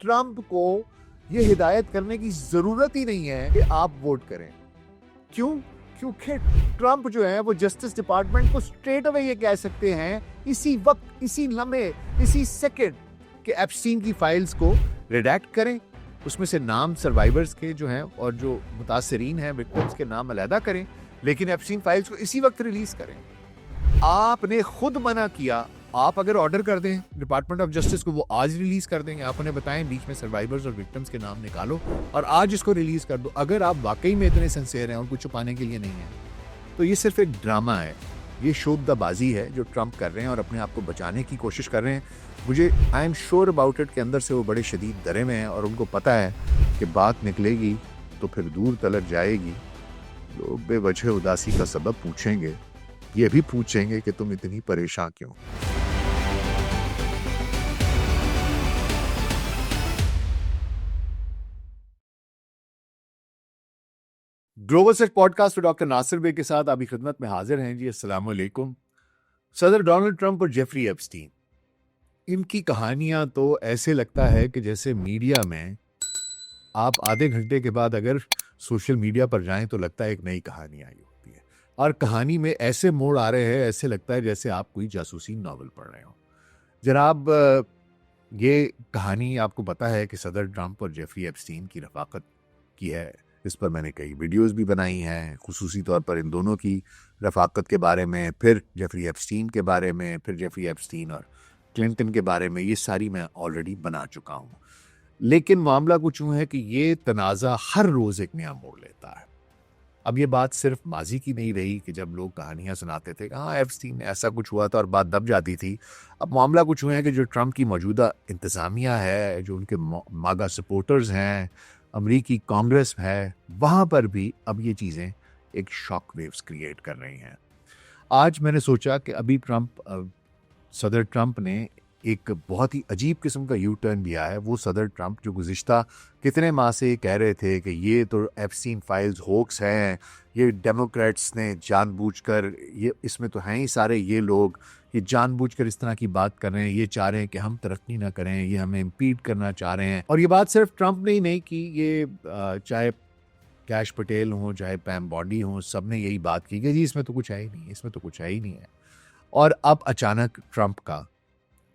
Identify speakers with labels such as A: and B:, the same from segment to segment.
A: Trump को ये हिदायत करने की जरूरत ही नहीं है कि आप वोट करें। क्यों? क्योंकि ट्रंप जो है वो जस्टिस डिपार्टमेंट को स्ट्रेट अवे ये कह सकते हैं इसी वक्त, इसी लम्हे, इसी सेकंड कि एप्स्टीन की फाइल्स को रिडैक्ट करें, उसमें से नाम सर्वाइवर्स के जो हैं और जो मुतासरीन हैं, विक्टिम्स के नाम अलहदा करें, लेकिन एप्स्टीन फाइल्स को इसी वक्त रिलीज करें। आपने खुद मना किया। आप अगर ऑर्डर कर दें डिपार्टमेंट ऑफ जस्टिस को, वो आज रिलीज कर देंगे। आप उन्हें बताएं बीच में सर्वाइवर्स और विक्टिम्स के नाम निकालो और आज इसको रिलीज कर दो। अगर आप वाकई में इतने सिंसियर हैं और कुछ छुपाने के लिए नहीं है, तो ये सिर्फ एक ड्रामा है, ये शोबदाबाजी है जो ट्रंप कर रहे हैं और अपने आप को बचाने की कोशिश कर रहे हैं। मुझे I am sure about it के अंदर से वो बड़े शदीद डरे में हैं और उनको पता है कि बात निकलेगी तो फिर दूर तलक जाएगी। लोग बेवजह उदासी का सबब पूछेंगे, ये भी पूछेंगे कि तुम इतनी परेशान क्यों। ग्लोबल सेट पॉडकास्ट में डॉक्टर नासिर बे के साथ आपकी खिदमत में हाजिर हैं जी। अस्सलाम वालेकुम। सदर डोनाल्ड ट्रंप और जेफरी एप्स्टीन, इनकी कहानियां तो ऐसे लगता है कि जैसे मीडिया में आप आधे घंटे के बाद अगर सोशल मीडिया पर जाएं तो लगता है एक नई कहानी आई होती है, और कहानी में ऐसे मोड़ आ रहे हैं, ऐसे लगता है जैसे आप कोई जासूसी नॉवल पढ़ रहे हो। जनाब, ये कहानी आपको पता है कि सदर ट्रंप और जेफरी एप्स्टीन की रफाकत की है। इस पर मैंने कई वीडियोस भी बनाई हैं, खुसूसी तौर पर इन दोनों की रफाकत के बारे में, फिर जेफरी एप्स्टीन के बारे में, फिर जेफरी एप्स्टीन और क्लिंटन के बारे में। ये सारी मैं ऑलरेडी बना चुका हूँ। लेकिन मामला कुछ यूँ है कि ये तनाज़ा हर रोज़ एक नया मोड़ लेता है। अब ये बात सिर्फ माजी की नहीं रही कि जब लोग कहानियां सुनाते थे कि हाँ एप्स्टीन में ऐसा कुछ हुआ था और बात दब जाती थी। अब मामला कुछ हुआ है कि जो ट्रंप की मौजूदा इंतज़ामिया है, जो उनके मागा सपोर्टर्स हैं, अमरीकी कांग्रेस है, वहाँ पर भी अब ये चीज़ें एक शॉक वेव्स क्रिएट कर रही हैं। आज मैंने सोचा कि अभी सदर ट्रंप ने एक बहुत ही अजीब किस्म का यू टर्न लिया है। वो सदर ट्रंप जो गुज़िश्ता कितने माह से कह रहे थे कि ये तो एप्स्टीन फाइल्स होक्स हैं, ये डेमोक्रेट्स ने जानबूझकर, ये इसमें तो हैं ही सारे ये लोग, ये जानबूझकर इस तरह की बात कर रहे हैं, ये चाह रहे हैं कि हम तरक्की ना करें, ये हमें इम्पीड करना चाह रहे हैं। और ये बात सिर्फ ट्रंप ने ही नहीं की, ये चाहे कैश पटेल हों, चाहे पैम बॉडी हों, सब ने यही बात की कि जी इसमें तो कुछ है ही नहीं, इसमें तो कुछ है ही नहीं है। और अब अचानक ट्रंप का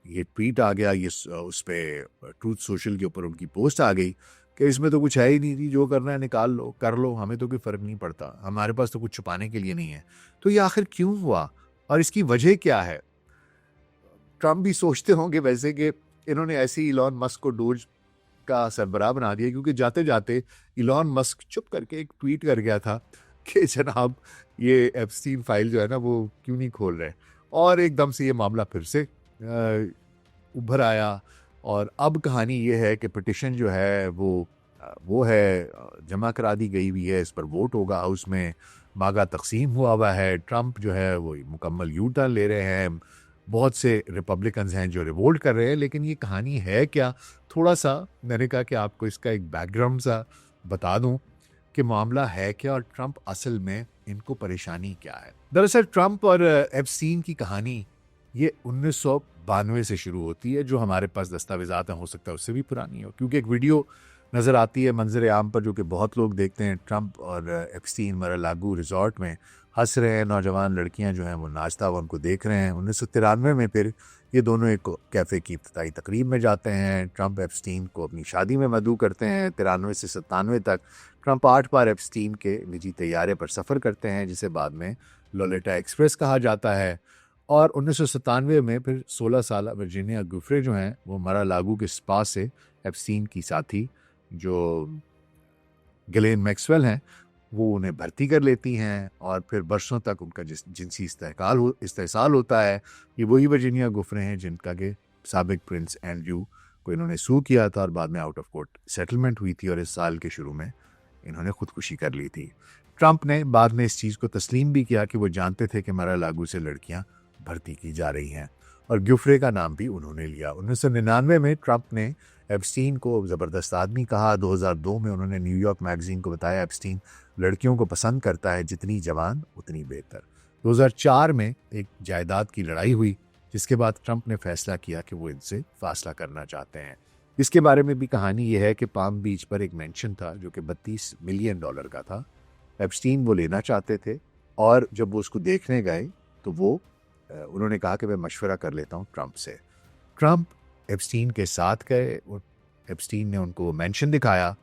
A: ये ट्वीट आ गया, ये उस पर ट्रूथ सोशल के ऊपर उनकी पोस्ट आ गई कि इसमें तो कुछ है ही नहीं, जो करना है निकाल लो, कर लो, हमें तो कोई फ़र्क नहीं पड़ता, हमारे पास तो कुछ छुपाने के लिए नहीं है। तो ये आखिर क्यों हुआ और इसकी वजह क्या है? ट्रंप भी सोचते होंगे वैसे कि इन्होंने ऐसे ही इलॉन मस्क को डोज का सरबराह बना दिया, क्योंकि जाते जाते इलॉन मस्क चुप करके एक ट्वीट कर गया था कि जनाब ये एप्स्टीन फाइल जो है ना वो क्यों नहीं खोल रहे, और एकदम से ये मामला फिर से उभर आया। और अब कहानी ये है कि पिटिशन जो है वो है जमा करा दी गई हुई है, इस पर वोट होगा हाउस में, मागा तकसीम हुआ है। ट्रंप जो है वो मुकम्मल यू टर्न ले रहे हैं, बहुत से रिपब्लिकन्स हैं जो रिवोल्ट कर रहे हैं। लेकिन ये कहानी है क्या? थोड़ा सा मैंने कहा कि आपको इसका एक बैकग्राउंड सा बता दूं कि मामला है क्या और ट्रंप असल में इनको परेशानी क्या है। दरअसल ट्रंप और एप्स्टीन की कहानी ये 1992 से शुरू होती है। जो हमारे पास दस्तावेजात हैं, हो सकता है उससे भी पुरानी हो, क्योंकि एक वीडियो नज़र आती है मंजर आम पर जो कि बहुत लोग देखते हैं। ट्रंप और एप्स्टीन मर-आ-लागू रिजॉर्ट में हंस रहे हैं, नौजवान लड़कियां जो हैं वो नाचता हुआ उनको देख रहे हैं। 1993 में फिर ये दोनों एक कैफ़े की इफ्तिताई तकरीब में जाते हैं। ट्रंप एप्स्टीन को अपनी शादी में मदऊ करते हैं। 93 से 97 तक ट्रंप 8 बार एप्स्टीन के निजी तैयारे पर सफ़र करते हैं, जिसे बाद में लोलेटा एक्सप्रेस कहा जाता है। और 1997 में फिर 16 साल वर्जीनिया गुफ्रे जो हैं वो मर-आ-लागू के स्पा से एप्स्टीन की साथी जो गिलेन मैक्सवेल हैं वो उन्हें भर्ती कर लेती हैं, और फिर बरसों तक उनका जिनसी इस्तेहसाल होता है। ये वही वर्जीनिया गुफ्रे हैं जिनका के साबिक प्रिंस एंड्रयू को इन्होंने सू किया था और बाद में आउट ऑफ कोर्ट सेटलमेंट हुई थी, और इस साल के शुरू में इन्होंने खुदकुशी कर ली थी। ट्रंप ने बाद में इस चीज़ को तस्लीम भी किया कि वो जानते थे कि मर-आ-लागू से लड़कियां भर्ती की जा रही हैं, और ग्युफ्रे का नाम भी उन्होंने लिया। 1999 में ट्रंप ने एप्स्टीन को ज़बरदस्त आदमी कहा। 2002 में उन्होंने न्यूयॉर्क मैगजीन को बताया एप्स्टीन लड़कियों को पसंद करता है, जितनी जवान उतनी बेहतर। 2004 में एक जायदाद की लड़ाई हुई, जिसके बाद ट्रंप ने फैसला किया कि वो इनसे फासला करना चाहते हैं। इसके बारे में भी कहानी यह है कि पाम बीच पर एक मेंशन था जो कि $32 मिलियन का था। एप्स्टीन वो लेना चाहते थे और जब वो उसको देखने गए तो वो उन्होंने कहा कि मैं मशवरा कर लेता हूँ ट्रंप से। ट्रंप एप्स्टीन के साथ गए और एप्स्टीन ने उनको मेंशन दिखाया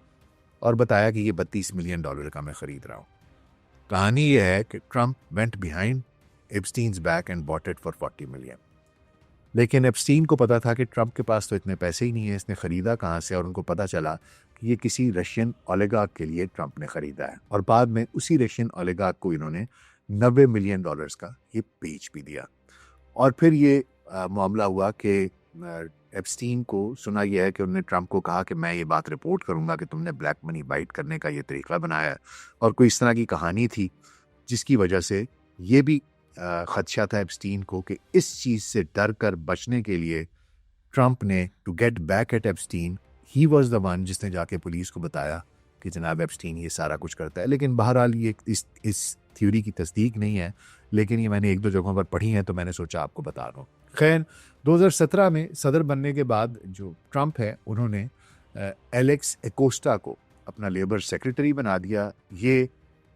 A: और बताया कि ये $32 मिलियन का मैं खरीद रहा हूँ। कहानी यह है कि Trump went behind Epstein's back and bought it for 40 million. लेकिन एप्स्टीन को पता था कि ट्रंप के पास तो इतने पैसे ही नहीं है, इसने खरीदा कहाँ से, और उनको पता चला कि ये किसी रशियन ओलिगार्क के लिए ट्रंप ने खरीदा है और बाद में उसी रशियन ओलिगार्क को इन्होंने $90 मिलियन का ये बेच भी दिया। और फिर ये मामला हुआ कि एप्स्टीन को सुना यह है कि उन्होंने ट्रंप को कहा कि मैं ये बात रिपोर्ट करूंगा कि तुमने ब्लैक मनी बाइट करने का ये तरीका बनाया है, और कोई इस तरह की कहानी थी जिसकी वजह से ये भी खदशा था एप्स्टीन को कि इस चीज़ से डर कर बचने के लिए ट्रंप ने to get back at Epstein he was the one जिसने जाके पुलिस को बताया कि जनाब एप्स्टीन ये सारा कुछ करता है। लेकिन बहरहाल ये इस थ्योरी की तस्दीक नहीं है, लेकिन ये मैंने एक दो जगहों पर पढ़ी है तो मैंने सोचा आपको बता दूं। खैर 2017 में सदर बनने के बाद जो ट्रंप है उन्होंने एलेक्स एकोस्टा को अपना लेबर सेक्रेटरी बना दिया। ये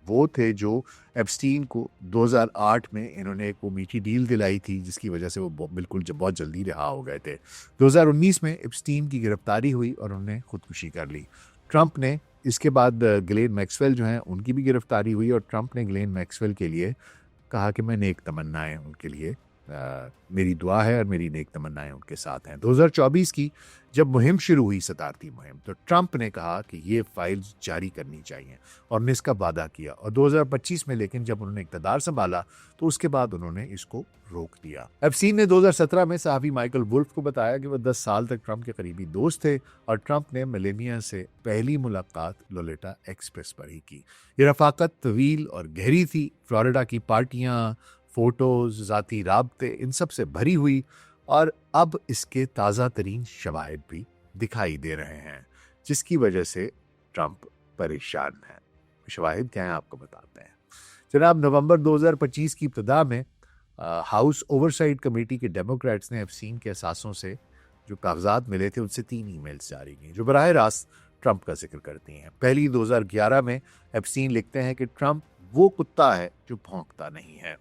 A: वो थे जो एप्स्टीन को 2008 में इन्होंने एक वो मीठी डील दिलाई थी जिसकी वजह से वो बिल्कुल बहुत जल्दी रिहा हो गए थे। 2019 में एप्स्टीन की गिरफ्तारी हुई और उन्होंने खुदकुशी कर ली। ट्रंप ने इसके बाद ग्लेन मैक्सवेल जो हैं उनकी भी गिरफ्तारी हुई और ट्रंप ने ग्लेन मैक्सवेल के लिए कहा कि मैं नेक तमन्नाएं उनके लिए मेरी दुआ है और मेरी नेक तमन्नाएं उनके साथ हैं। 2024 की जब मुहिम शुरू हुई, सदारती मुहिम, तो ट्रंप ने कहा कि ये फाइल्स जारी करनी चाहिए और उन्होंने इसका वादा किया। और 2025 में लेकिन जब उन्होंने इक़्तिदार संभाला तो उसके बाद उन्होंने इसको रोक दिया। एप्स्टीन ने 2017 में सहाफ़ी माइकल वुल्फ को बताया कि वह 10 साल तक ट्रंप के करीबी दोस्त थे और ट्रंप ने मेलेनिया से पहली मुलाकात लोलेटा एक्सप्रेस पर ही की। ये रफ़ाकत तवील और गहरी थी। फ्लोरिडा की पार्टियाँ, फोटोज, ज़ाती राब्ते, इन सब से भरी हुई और अब इसके ताज़ा तरीन शवाहिद भी दिखाई दे रहे हैं जिसकी वजह से ट्रंप परेशान है। शवाहिद क्या है आपको बताते हैं। जनाब, नवंबर 2025 की इब्तिदा में हाउस ओवरसाइट कमेटी के डेमोक्रेट्स ने एप्स्टीन के असासों से जो कागजात मिले थे उनसे 3 ईमेल्स जारी की जो बराह रास्त ट्रंप का जिक्र करती हैं। पहली 2011 में एप्स्टीन लिखते हैं कि ट्रंप वो कुत्ता है जो भौंकता नहीं है,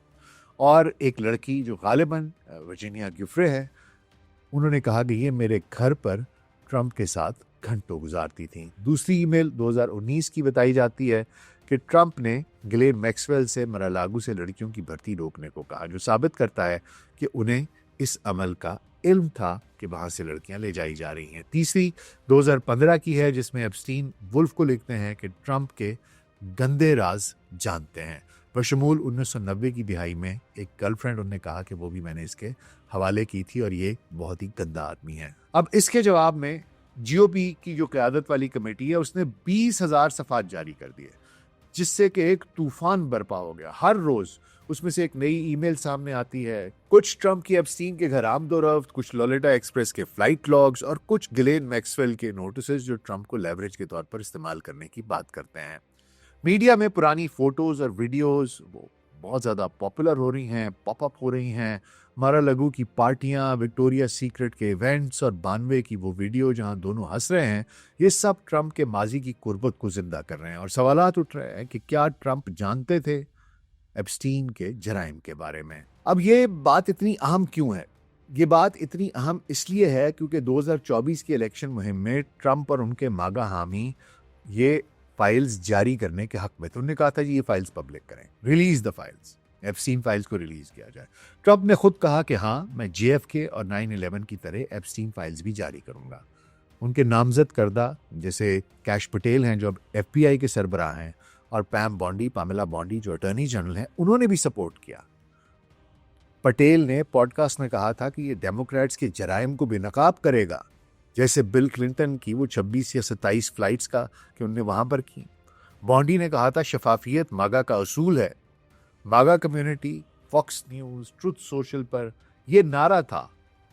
A: और एक लड़की जो गालिबन वर्जीनिया गिफ्रे है, उन्होंने कहा कि ये मेरे घर पर ट्रंप के साथ घंटों गुजारती थी। दूसरी ईमेल 2019 की बताई जाती है कि ट्रंप ने ग्लेन मैक्सवेल से मरालागू से लड़कियों की भर्ती रोकने को कहा, जो साबित करता है कि उन्हें इस अमल का इल्म था कि वहाँ से लड़कियां ले जाई जा रही हैं। तीसरी 2015 की है जिसमें एप्स्टीन वुल्फ को लिखते हैं कि ट्रंप के गंदे राज जानते हैं। बशमूल 1990 की दिहाई में एक गर्लफ्रेंड उन्होंने कहा कि वो भी मैंने इसके हवाले की थी और ये बहुत ही गंदा आदमी है। अब इसके जवाब में जीओपी की जो क़यादत वाली कमेटी है उसने 20,000 सफ़ात जारी कर दिए जिससे कि एक तूफान बर्पा हो गया। हर रोज़ उसमें से एक नई ईमेल सामने आती है, कुछ ट्रंप की एप्स्टीन के घर आमदोरफ्त, कुछ लोलेटा एक्सप्रेस के फ्लाइट लॉग्स और कुछ ग्लेन मैक्सवेल के नोटिसेस जो ट्रंप को लेवरेज के तौर पर इस्तेमाल करने की बात करते हैं। मीडिया में पुरानी फोटोज और वीडियोस वो बहुत ज़्यादा पॉपुलर हो रही हैं, पॉपअप हो रही हैं। मारा-लगू की पार्टियां, विक्टोरिया सीक्रेट के इवेंट्स और 92 की वो वीडियो जहां दोनों हंस रहे हैं, ये सब ट्रंप के माजी की कुर्बत को जिंदा कर रहे हैं। और सवालात उठ रहे हैं कि क्या ट्रंप जानते थे एप्स्टीन के जराइम के बारे में। अब ये बात इतनी अहम क्यों है? ये बात इतनी अहम इसलिए है क्योंकि 2024 की इलेक्शन मुहिम में ट्रंप और उनके मागा हामी ये फाइल्स जारी करने के हक में थे। उन्होंने कहा था जी ये फाइल्स पब्लिक करें, release the files, Epstein files को रिलीज किया जाए। ट्रंप ने खुद कहा कि हाँ, मैं JFK और 9/11 की तरह एप्स्टीन फाइल्स भी जारी करूंगा। उनके नामजद करदा जैसे कैश पटेल हैं जो अब FBI के सरबराह हैं, और पामेला बॉन्डी जो अटॉर्नी जनरल हैं, उन्होंने भी सपोर्ट किया। पटेल ने पॉडकास्ट में कहा था कि ये डेमोक्रेट्स के जराइम को बेनकाब करेगा, जैसे बिल क्लिंटन की वो 26 या 27 फ्लाइट्स का कि उनने वहां पर की। बॉन्डी ने कहा था शफाफियत मागा का असूल है। MAGA community, Fox News, Truth Social पर यह नारा था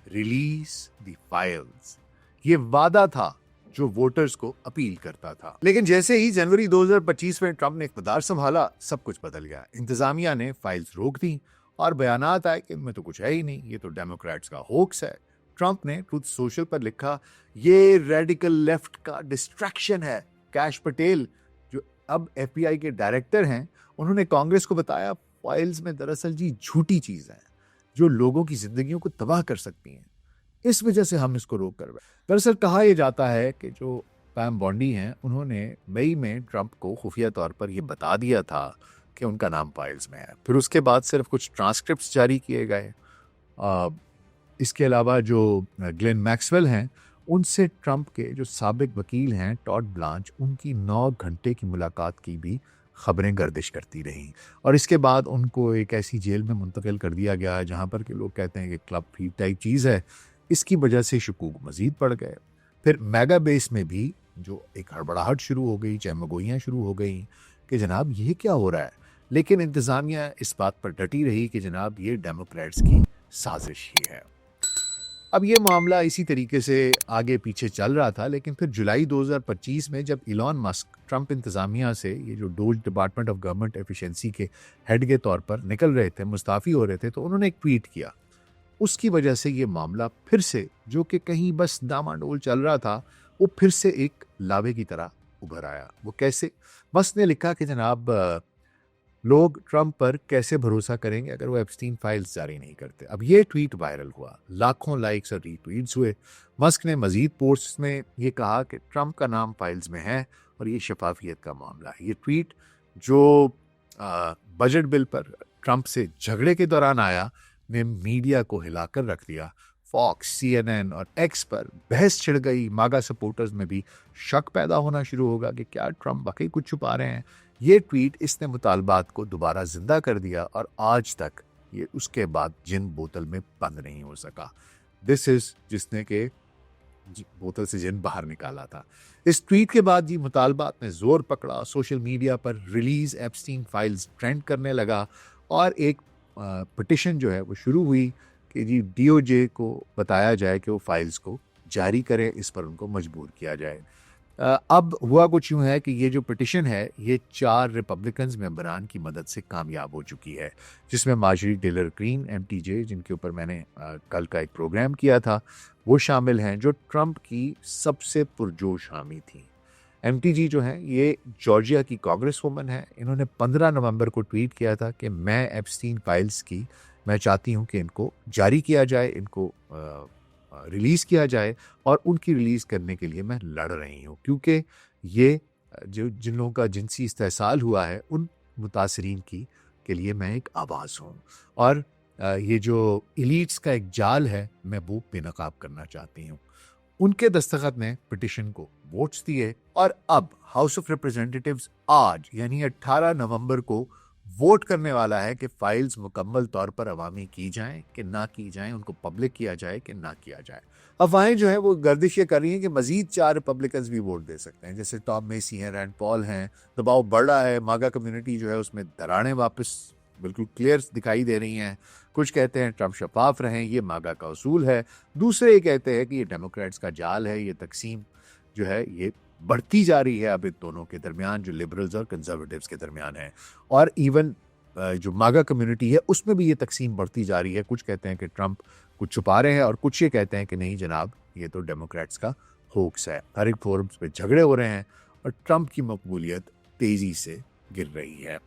A: रिलीज द फाइल्स। ये वादा था जो वोटर्स को अपील करता था। लेकिन जैसे ही जनवरी 2025 में ट्रंप ने इक़्तिदार संभाला, सब कुछ बदल गया। इंतजामिया ने फाइल्स रोक दी और बयानात आए कि इनमें तो कुछ है ही नहीं, ये तो डेमोक्रेट्स का होक्स है। ट्रंप ने ट्रूथ सोशल पर लिखा, ये रेडिकल लेफ्ट का डिस्ट्रैक्शन है। कैश पटेल जो अब एफबीआई के डायरेक्टर हैं, उन्होंने कांग्रेस को बताया फाइल्स में दरअसल जी झूठी चीज है जो लोगों की जिंदगियों को तबाह कर सकती हैं, इस वजह से हम इसको रोक कर बैठे। दरअसल कहा यह जाता है कि जो पैम बॉन्डी हैं, उन्होंने मई में ट्रंप को खुफिया तौर पर यह बता दिया था कि उनका नाम फाइल्स में है। फिर उसके बाद सिर्फ कुछ ट्रांसक्रिप्ट्स जारी किए गए। इसके अलावा जो ग्लेन मैक्सवेल हैं, उनसे ट्रंप के जो साबिक वकील हैं टॉड ब्लांच, उनकी 9 घंटे की मुलाकात की भी खबरें गर्दिश करती रहीं। और इसके बाद उनको एक ऐसी जेल में मुंतकिल कर दिया गया जहां पर के लोग कहते हैं कि क्लब फीड टाइप चीज़ है। इसकी वजह से शकूक मजीद बढ़ गए। फिर मेगा बेस में भी जो एक हड़बड़ाहट शुरू हो गई, चहमगोइयाँ शुरू हो गई कि जनाब ये क्या हो रहा है। लेकिन इंतज़ामिया इस बात पर डटी रही कि जनाब ये डेमोक्रेट्स की साजिश ही है। अब ये मामला इसी तरीके से आगे पीछे चल रहा था, लेकिन फिर जुलाई 2025 में जब इलॉन मस्क ट्रंप इंतज़ामिया से ये जो dose department of government efficiency के हेड के तौर पर निकल रहे थे, मुस्ताफ़ी हो रहे थे, तो उन्होंने एक ट्वीट किया। उसकी वजह से ये मामला फिर से, जो कि कहीं बस डामाडोल चल रहा था, वो फिर से एक लावे की तरह उभर आया। वो कैसे? मस्क ने लिखा कि जनाब लोग ट्रंप पर कैसे भरोसा करेंगे अगर वो एप्स्टीन फाइल्स जारी नहीं करते। अब ये ट्वीट वायरल हुआ, लाखों लाइक्स और रीट्वीट्स हुए। मस्क ने मजीद पोस्ट्स में ये कहा कि ट्रंप का नाम फाइल्स में है और ये शफाफियत का मामला है। ये ट्वीट जो बजट बिल पर ट्रंप से झगड़े के दौरान आया, ने मीडिया को हिलाकर रख दिया। फॉक्स, CNN और एक्स पर बहस छिड़ गई। मागा सपोर्टर्स में भी शक पैदा होना शुरू होगा कि क्या ट्रंप वाकई कुछ छुपा रहे हैं। ये ट्वीट इसने मुतालबात को दोबारा जिंदा कर दिया और आज तक ये उसके बाद जिन बोतल में बंद नहीं हो सका। दिस इज जिसने के बोतल से जिन बाहर निकाला था। इस ट्वीट के बाद जी मुतालबात ने जोर पकड़ा। सोशल मीडिया पर रिलीज एप्स्टीन फाइल्स ट्रेंड करने लगा और एक पिटिशन जो है वो शुरू हुई कि जी DOJ को बताया जाए कि वो फाइल्स को जारी करें, इस पर उनको मजबूर किया जाए। अब हुआ कुछ यूँ है कि ये जो पिटिशन है ये 4 रिपब्लिकन्स मेंबरान की मदद से कामयाब हो चुकी है, जिसमें मार्जरी टेलर ग्रीन MTJ, जिनके ऊपर मैंने कल का एक प्रोग्राम किया था, वो शामिल हैं, जो ट्रंप की सबसे पुरजोश हामी थी। MTG जो है ये जॉर्जिया की कांग्रेस वुमन है। इन्होंने 15 नवंबर को ट्वीट किया था कि मैं एप्स्टीन फाइल्स की, मैं चाहती हूँ कि इनको जारी किया जाए, इनको रिलीज़ किया जाए और उनकी रिलीज़ करने के लिए मैं लड़ रही हूँ, क्योंकि ये जो जिन लोगों का जिनसी इस्तेहसाल हुआ है उन मुतासरीन की के लिए मैं एक आवाज़ हूँ और ये जो इलीट्स का एक जाल है मैं वो बेनकाब करना चाहती हूँ। उनके दस्तखत ने पिटिशन को वोट्स दिए और अब हाउस ऑफ रिप्रेजेंटेटिव्स आज यानी 18 नवंबर को वोट करने वाला है कि फाइल्स मुकम्मल तौर पर अवामी की जाएं कि ना की जाएं, उनको पब्लिक किया जाए कि ना किया जाए। अफवाहें जो है वो गर्दिश ये कर रही हैं कि मजीद 4 रिपब्लिकन्स भी वोट दे सकते हैं, जैसे टॉम मेसी हैं, रैंड पॉल हैं। दबाव बढ़ रहा है, मागा कम्युनिटी जो है उसमें दरारें वापस बिल्कुल क्लियर दिखाई दे रही हैं। कुछ कहते हैं ट्रंप शफाफ रहें, ये मागा का उसूल है। दूसरे ये कहते हैं कि ये डेमोक्रेट्स का जाल है, ये तकसीम जो है ये बढ़ती जा रही है अब इन दोनों के दरमियान, जो लिबरल्स और कंजर्वेटिव्स के दरमियान है। और इवन जो मागा कम्युनिटी है उसमें भी ये तकसीम बढ़ती जा रही है। कुछ कहते हैं कि ट्रंप कुछ छुपा रहे हैं और कुछ ये कहते हैं कि नहीं जनाब, ये तो डेमोक्रेट्स का होक्स है। हर एक फोरम्स पे झगड़े हो रहे हैं और ट्रंप की मकबूलियत तेज़ी से गिर रही है।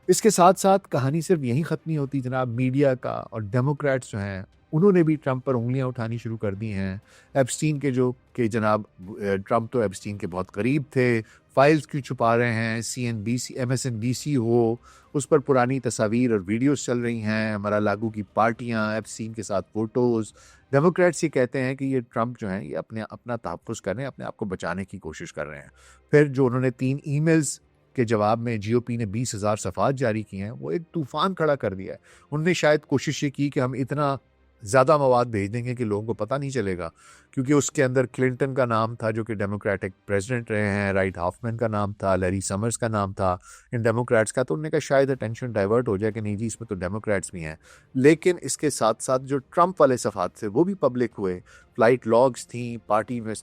A: इसके साथ साथ कहानी सिर्फ यहीं ख़त्म नहीं होती जनाब। मीडिया का और डेमोक्रेट्स जो हैं उन्होंने भी ट्रंप पर उंगलियां उठानी शुरू कर दी हैं। एप्स्टीन के जो कि जनाब ट्रंप तो एप्स्टीन के बहुत करीब थे, फाइल्स क्यों छुपा रहे हैं। CNBC MSNBC हो, उस पर पुरानी तस्वीर और वीडियोस चल रही हैं, हमारा लागू की पार्टियां, एप्स्टीन के साथ फ़ोटोज़। डेमोक्रेट्स ये कहते हैं कि ये ट्रंप जो हैं ये अपना तहफ़्फ़ुज़ कर रहे हैं, अपने आप को बचाने की कोशिश कर रहे हैं। फिर जो उन्होंने 3 ईमेल्स के जवाब में GOP ने 20,000 सफ़ात जारी किए हैं, वो एक तूफ़ान खड़ा कर दिया है। उन्होंने शायद कोशिश ये की कि हम इतना ज़्यादा मवाद भेज देंगे कि लोगों को पता नहीं चलेगा, क्योंकि उसके अंदर क्लिंटन का नाम था जो कि डेमोक्रेटिक प्रेसिडेंट रहे हैं, राइट हॉफमैन का नाम था, लैरी समर्स का नाम था इन डेमोक्रेट्स का। तो उन्होंने कहा शायद अटेंशन डाइवर्ट हो जाए कि नहीं जी इसमें तो डेमोक्रेट्स भी हैं। लेकिन इसके साथ साथ जो ट्रंप वाले सफ़ात थे वो भी पब्लिक हुए। फ्लाइट लॉग्स थी, पार्टी में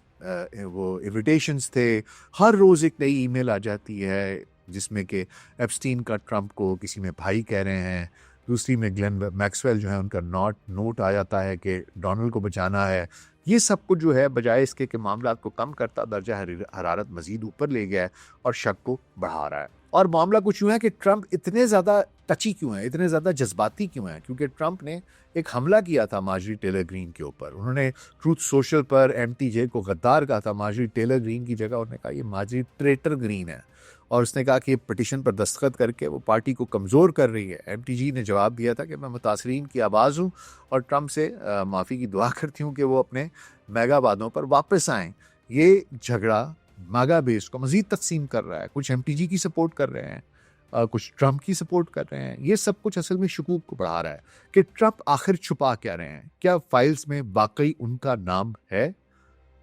A: वो इन्विटेशंस थे। हर रोज़ एक नई ईमेल आ जाती है जिसमें कि एप्स्टीन का ट्रंप को किसी में भाई कह रहे हैं, दूसरी में ग्लेन मैक्सवेल जो है उनका नोट आ जाता है कि डोनाल्ड को बचाना है। ये सब कुछ जो है बजाय इसके कि मामला को कम करता, दर्जा हरारत मजीद ऊपर ले गया है और शक को बढ़ा रहा है। और मामला कुछ यूँ है कि ट्रंप इतने ज़्यादा टची क्यों है, इतने ज़्यादा जज्बाती क्यों है, क्योंकि ट्रंप ने एक हमला किया था मार्जरी टेलर ग्रीन के ऊपर। उन्होंने ट्रूथ सोशल पर MTJ को गद्दार कहा था मार्जरी टेलर ग्रीन की जगह। उन्होंने कहा ये मार्जरी ट्रेटर ग्रीन है और उसने कहा कि पिटिशन पर दस्तखत करके वो पार्टी को कमज़ोर कर रही है। MTG ने जवाब दिया था कि मैं मुतासरीन की आवाज़ हूँ और ट्रंप से माफ़ी की दुआ करती हूँ कि वो अपने मेगा वादों पर वापस आएँ। ये झगड़ा मागा बेस को मज़ीद तकसीम कर रहा है। कुछ MTG की सपोर्ट कर रहे हैं, कुछ ट्रंप की सपोर्ट कर रहे हैं। ये सब कुछ असल में शकूक को बढ़ा रहा है कि ट्रंप आखिर छुपा क्या रहे हैं, क्या फाइल्स में वाकई उनका नाम है।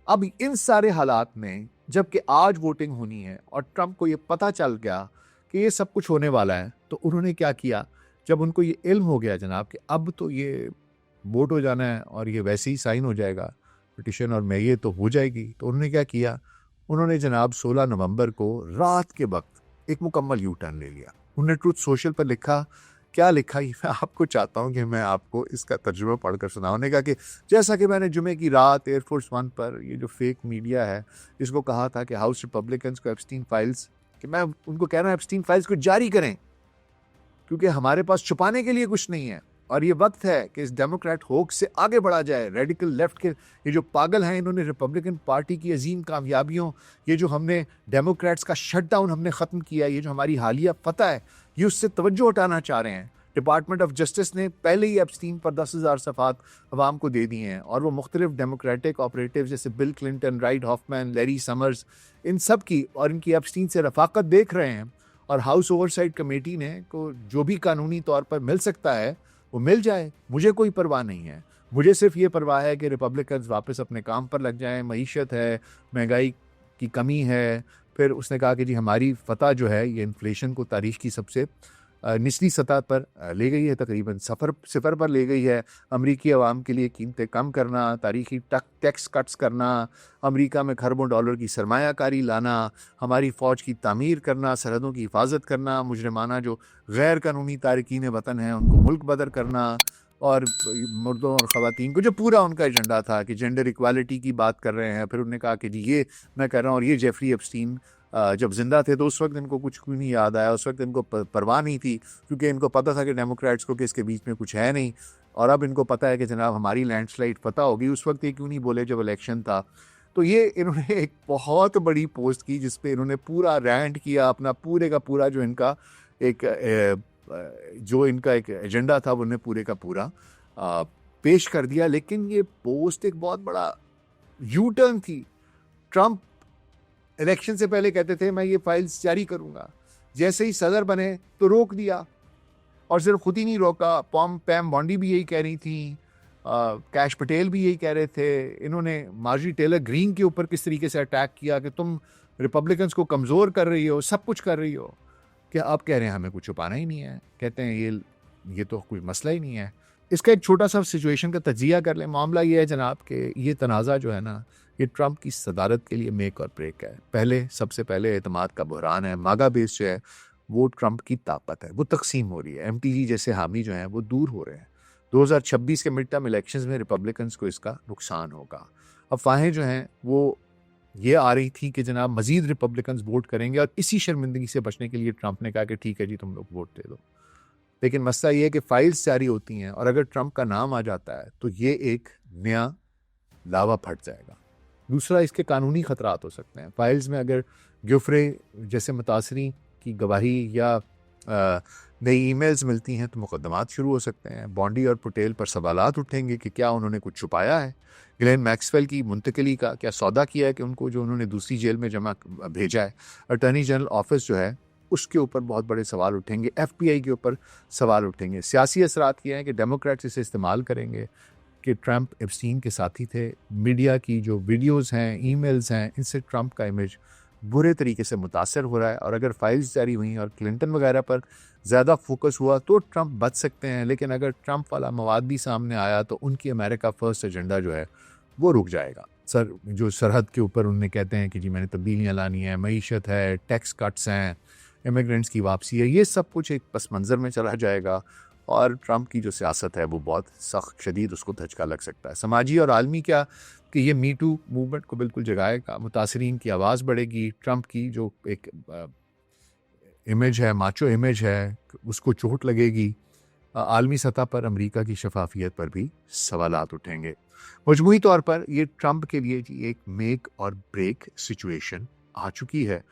A: अब इन सारे हालात में जबकि आज वोटिंग होनी है और ट्रंप को ये पता चल गया कि ये सब कुछ होने वाला है, तो उन्होंने क्या किया, जब उनको ये इल्म हो गया जनाब कि अब तो ये वोट हो जाना है और ये वैसे ही साइन हो जाएगा पिटिशन और मैं ये तो हो जाएगी, तो उन्होंने क्या किया, उन्होंने जनाब 16 नवंबर को रात के वक्त एक मुकम्मल यू टर्न ले लिया। उन्होंने ट्रूथ सोशल पर लिखा, क्या लिखा ये मैं आपको चाहता हूँ कि मैं आपको इसका तर्जुमा पढ़कर सुनाऊं। उन्होंने कहा कि जैसा कि मैंने जुमे की रात एयरफोर्स 1 पर ये जो फेक मीडिया है इसको कहा था कि हाउस रिपब्लिकन्स को एप्स्टीन फाइल्स, कि मैं उनको कह रहा हूँ एप्स्टीन फाइल्स को जारी करें क्योंकि हमारे पास छुपाने के लिए कुछ नहीं है और ये वक्त है कि इस डेमोक्रेट होक से आगे बढ़ा जाए। रेडिकल लेफ्ट के ये जो पागल हैं, इन्होंने रिपब्लिकन पार्टी की अजीम कामयाबियों, ये जो हमने डेमोक्रेट्स का शटडाउन हमने ख़त्म किया, ये जो हमारी हालिया फतह है, ये उससे तवज्जो हटाना चाह रहे हैं। डिपार्टमेंट ऑफ जस्टिस ने पहले ही एप्स्टीन पर 10,000 सफ़ात अवाम को दे दिए हैं और वो मुख्तलिफ डेमोक्रेटिक ऑपरेटिव जैसे Bill Clinton, Reid Hoffman, Larry Summers, इन सब की और इनकी एप्स्टीन से रफाकत देख रहे हैं। और हाउस ओवरसाइट कमेटी ने को जो भी कानूनी तौर पर मिल सकता है वो मिल जाए, मुझे कोई परवाह नहीं है। मुझे सिर्फ ये परवाह है कि रिपब्लिकन्स वापस अपने काम पर लग जाएं। मईशत है, महंगाई की कमी है। फिर उसने कहा कि जी हमारी फतह जो है ये इन्फ्लेशन को तारीख की सबसे निचली सतह पर ले गई है, तकरीबन सिफर पर ले गई है। अमेरिकी अवाम के लिए कीमतें कम करना, तारीखी टैक्स कट्स करना, अमेरिका में खरबों डॉलर की सरमायाकारी लाना, हमारी फ़ौज की तामीर करना, सरहदों की हिफाजत करना, मुजरिमाना जो गैर कानूनी तारकीन वतन हैं उनको मुल्क बदर करना, और मर्दों और ख़वातीन को जो पूरा उनका एजेंडा था कि जेंडर इक्वालिटी की बात कर रहे हैं। फिर उन्होंने कहा कि जी ये मैं कर रहा हूँ, और ये जेफरी एप्स्टीन जब जिंदा थे तो उस वक्त इनको कुछ भी नहीं याद आया, उस वक्त इनको परवाह नहीं थी क्योंकि इनको पता था कि डेमोक्रेट्स को कि इसके बीच में कुछ है नहीं। और अब इनको पता है कि जनाब हमारी लैंडस्लाइड फतह होगी। उस वक्त ये क्यों नहीं बोले जब इलेक्शन था। तो ये इन्होंने एक बहुत बड़ी पोस्ट की जिसपे इन्होंने पूरा रैंट किया, अपना पूरे का पूरा जो इनका एक एजेंडा था वो उन्हें पूरे का पूरा पेश कर दिया। लेकिन ये पोस्ट एक बहुत बड़ा यू टर्न थी। ट्रंप इलेक्शन से पहले कहते थे मैं ये फाइल्स जारी करूंगा, जैसे ही सदर बने तो रोक दिया। और सिर्फ खुद ही नहीं रोका, पैम बॉन्डी भी यही कह रही थी, कैश पटेल भी यही कह रहे थे। इन्होंने मार्जरी टेलर ग्रीन के ऊपर किस तरीके से अटैक किया कि तुम रिपब्लिकन्स को कमज़ोर कर रही हो, सब कुछ कर रही हो। क्या आप कह रहे हैं हमें कुछ छुपाना ही नहीं है, कहते हैं ये तो कोई मसला ही नहीं है। इसका एक छोटा सा सिचुएशन का तजिया कर लें। मामला ये है जनाब कि ये तनाज़ा जो है ना, ये ट्रंप की सदारत के लिए मेक और ब्रेक है। सबसे पहले एतमाद का बहरान है। मागा बेस जो है वो ट्रंप की ताकत है, वो तकसीम हो रही है। MTG जैसे हामी जो हैं वो दूर हो रहे हैं। 2026 के मिड टर्म इलेक्शंस में रिपब्लिकन्स को इसका नुकसान होगा। अफवाहें जो हैं वो ये आ रही थी कि जनाब मजीद रिपब्लिकन्स वोट करेंगे, और इसी शर्मिंदगी से बचने के लिए ट्रंप ने कहा कि ठीक है जी तुम लोग वोट दे दो। लेकिन मसला ये है कि फाइल्स जारी होती हैं और अगर ट्रंप का नाम आ जाता है तो ये एक नया लावा फट जाएगा। दूसरा, इसके कानूनी खतरात हो सकते हैं। फाइल्स में अगर गिफ्रे जैसे मुतासरी की गवाही या नई ईमेल्स मिलती हैं तो मुकदमात शुरू हो सकते हैं। बॉन्डी और पटेल पर सवालात उठेंगे कि क्या उन्होंने कुछ छुपाया है। ग्लेन मैक्सवेल की मुंतकली का क्या सौदा किया है कि उनको जो उन्होंने दूसरी जेल में जमा भेजा है। अटॉर्नी जनरल ऑफिस जो है उसके ऊपर बहुत बड़े सवाल उठेंगे। FBI के ऊपर सवाल उठेंगे। सियासी असरात ये हैं कि डेमोक्रेट्स इसे इस्तेमाल करेंगे कि ट्रंप एप्स्टीन के साथी थे। मीडिया की जो वीडियोस हैं, ईमेल्स हैं, इनसे ट्रंप का इमेज बुरे तरीके से मुतासर हो रहा है। और अगर फाइल्स जारी हुई और क्लिंटन वगैरह पर ज़्यादा फोकस हुआ तो ट्रंप बच सकते हैं। लेकिन अगर ट्रंप वाला मवाद भी सामने आया तो उनकी अमेरिका फर्स्ट एजेंडा जो है वो रुक जाएगा। जो सरहद के ऊपर उन्हें कहते हैं कि जी मैंने तब्दीलियाँ लानी है, मईशत है, टैक्स कट्स हैं, इमिग्रेंट्स की वापसी है, ये सब कुछ एक पस मंज़र में चला जाएगा। और ट्रंप की जो सियासत है वो बहुत सख्त शदीद, उसको धचका लग सकता है। समाजी और आलमी क्या कि ये मी टू मूवमेंट को बिल्कुल जगाएगा, मुतासरीन की आवाज़ बढ़ेगी, ट्रंप की जो एक इमेज है, माचो इमेज है, उसको चोट लगेगी। आलमी सतह पर अमेरिका की शफाफियत पर भी सवालात उठेंगे। मजमूई तौर पर ये ट्रंप के लिए जी एक मेक और ब्रेक सिचुएशन आ चुकी है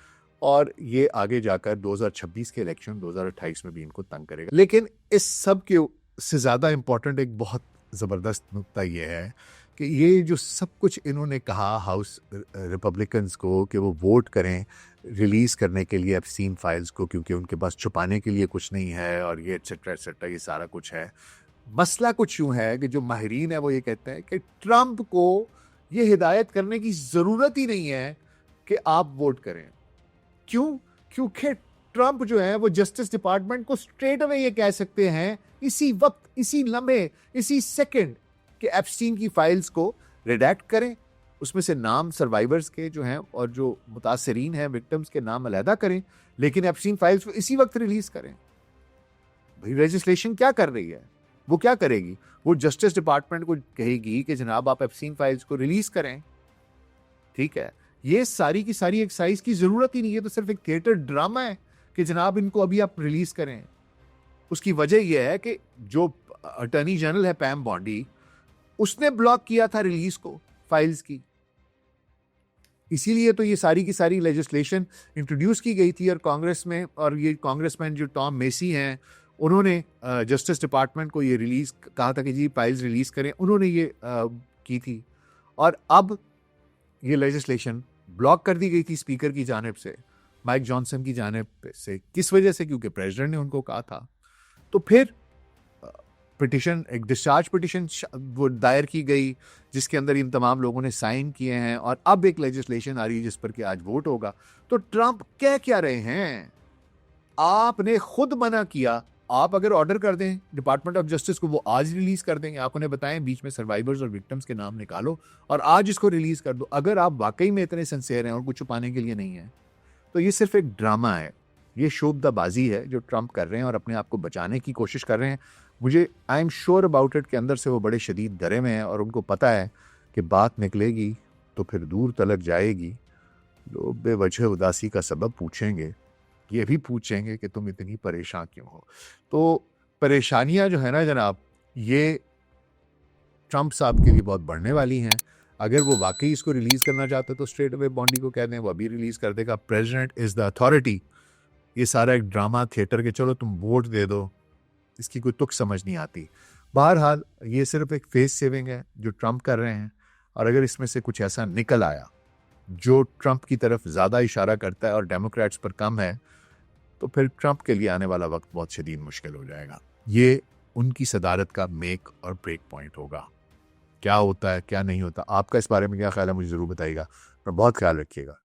A: और ये आगे जाकर 2026 के इलेक्शन 2028 में भी इनको तंग करेगा। लेकिन इस सब के से ज़्यादा इम्पोर्टेंट एक बहुत ज़बरदस्त नुक्ता ये है कि ये जो सब कुछ इन्होंने कहा हाउस रिपब्लिकन्स को कि वो वोट करें रिलीज़ करने के लिए एप्स्टीन फाइल्स को, क्योंकि उनके पास छुपाने के लिए कुछ नहीं है और ये एटसेट्रा ये सारा कुछ है। मसला कुछ यूँ है कि जो माहिरीन है वो ये कहते हैं कि ट्रंप को ये हिदायत करने की ज़रूरत ही नहीं है कि आप वोट करें। क्यों? क्योंकि ट्रंप जो है वो जस्टिस डिपार्टमेंट को स्ट्रेट अवे ये कह सकते हैं इसी वक्त, इसी लम्हे, इसी सेकंड कि एप्स्टीन की फाइल्स को रिडैक्ट करें, उसमें से नाम सर्वाइवर्स के जो हैं और जो मुतासरीन हैं, विक्टिम्स के नाम अलहदा करें, लेकिन एप्स्टीन फाइल्स को इसी वक्त रिलीज करें। भाई लेजिस्लेशन क्या कर रही है? वो क्या करेगी? वो जस्टिस डिपार्टमेंट को कहेगी कि जनाब आप एप्स्टीन फाइल्स को रिलीज करें। ठीक है, ये सारी की सारी एक्सरसाइज की जरूरत ही नहीं है, तो सिर्फ एक थिएटर ड्रामा है कि जनाब इनको अभी आप रिलीज करें। उसकी वजह यह है कि जो अटॉर्नी जनरल है पैम बॉन्डी, उसने ब्लॉक किया था रिलीज को फाइल्स की, इसीलिए तो ये सारी की सारी लेजिस्लेशन इंट्रोड्यूस की गई थी। और कांग्रेस में, और ये कांग्रेसमैन जो टॉम मेसी हैं, उन्होंने जस्टिस डिपार्टमेंट को ये रिलीज कहा था कि जी फाइल्स रिलीज करें, उन्होंने ये की थी। और अब ये लेजिस्लेशन ब्लॉक कर दी गई थी स्पीकर की जानिब से, माइक जॉनसन की जानिब से। किस वजह से? क्योंकि प्रेसिडेंट ने उनको कहा था। तो फिर पिटिशन, एक डिस्चार्ज पिटिशन वो दायर की गई जिसके अंदर इन तमाम लोगों ने साइन किए हैं, और अब एक लेजिस्लेशन आ रही है जिस पर कि आज वोट होगा। तो ट्रंप कह क्या रहे हैं? आपने खुद मना किया, आप अगर ऑर्डर कर दें डिपार्टमेंट ऑफ जस्टिस को, वो आज रिलीज कर देंगे। आप उन्हें बताएं बीच में सर्वाइवर्स और विक्टिम्स के नाम निकालो और आज इसको रिलीज कर दो। अगर आप वाकई में इतने सिंसियर हैं और कुछ छुपाने के लिए नहीं है, तो ये सिर्फ एक ड्रामा है, ये शोबदाबाजी है जो ट्रंप कर रहे हैं और अपने आप को बचाने की कोशिश कर रहे हैं। मुझे I am sure about it के अंदर से वो बड़े शदीद डरे में हैं और उनको पता है कि बात निकलेगी तो फिर दूर तलक जाएगी। लोग बेवजह उदासी का सबब पूछेंगे, ये भी पूछेंगे कि तुम इतनी परेशान क्यों हो। तो परेशानियां जो है ना जनाब, ये ट्रंप साहब के लिए बहुत बढ़ने वाली हैं। अगर वो वाकई इसको रिलीज करना चाहते तो स्ट्रेट अवे बॉन्डी को कह दें, वो अभी रिलीज कर देगा। President is the authority. ये सारा एक ड्रामा थिएटर के चलो तुम वोट दे दो, इसकी कोई तुक समझ नहीं आती। बहरहाल ये सिर्फ एक फेस सेविंग है जो ट्रंप कर रहे हैं, और अगर इसमें से कुछ ऐसा निकल आया जो ट्रंप की तरफ ज़्यादा इशारा करता है और डेमोक्रेट्स पर कम है, तो फिर ट्रंप के लिए आने वाला वक्त बहुत शदीद मुश्किल हो जाएगा। ये उनकी सदारत का मेक और ब्रेक पॉइंट होगा। क्या होता है क्या नहीं होता, आपका इस बारे में क्या ख्याल है, मुझे ज़रूर बताइएगा और बहुत ख्याल रखिएगा।